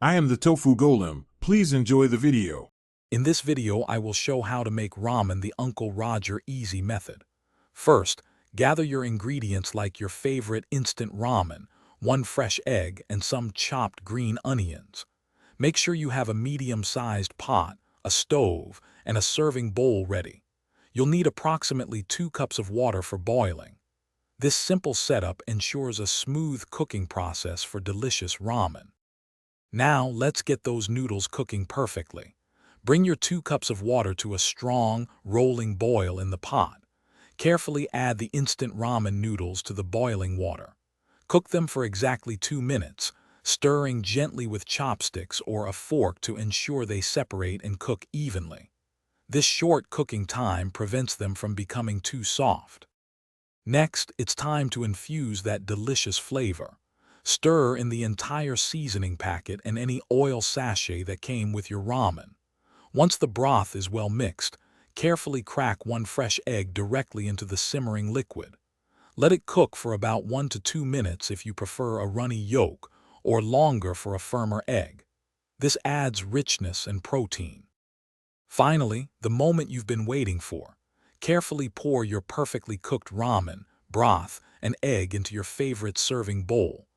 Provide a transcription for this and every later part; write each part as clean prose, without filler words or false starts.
I am the Tofu Golem. Please enjoy the video. In this video, I will show how to make ramen the Uncle Roger easy method. First, gather your ingredients like your favorite instant ramen, one fresh egg, and some chopped green onions. Make sure you have a medium-sized pot, a stove, and a serving bowl ready. You'll need approximately 2 cups of water for boiling. This simple setup ensures a smooth cooking process for delicious ramen. Now, let's get those noodles cooking perfectly. Bring your 2 cups of water to a strong, rolling boil in the pot. Carefully add the instant ramen noodles to the boiling water. Cook them for exactly 2 minutes, stirring gently with chopsticks or a fork to ensure they separate and cook evenly. This short cooking time prevents them from becoming too soft. Next, it's time to infuse that delicious flavor. Stir in the entire seasoning packet and any oil sachet that came with your ramen. Once the broth is well mixed, carefully crack 1 fresh egg directly into the simmering liquid. Let it cook for about 1 to 2 minutes if you prefer a runny yolk, or longer for a firmer egg. This adds richness and protein. Finally, the moment you've been waiting for. Carefully pour your perfectly cooked ramen, broth, and egg into your favorite serving bowl.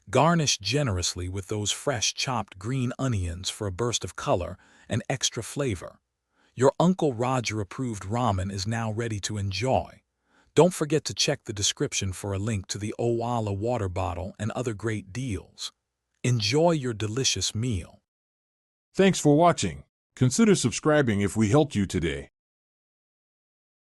Garnish generously with those fresh chopped green onions for a burst of color and extra flavor. Your Uncle Roger approved ramen is now ready to enjoy. Don't forget to check the description for a link to the Owala water bottle and other great deals. Enjoy your delicious meal. Thanks for watching. Consider subscribing if we helped you today.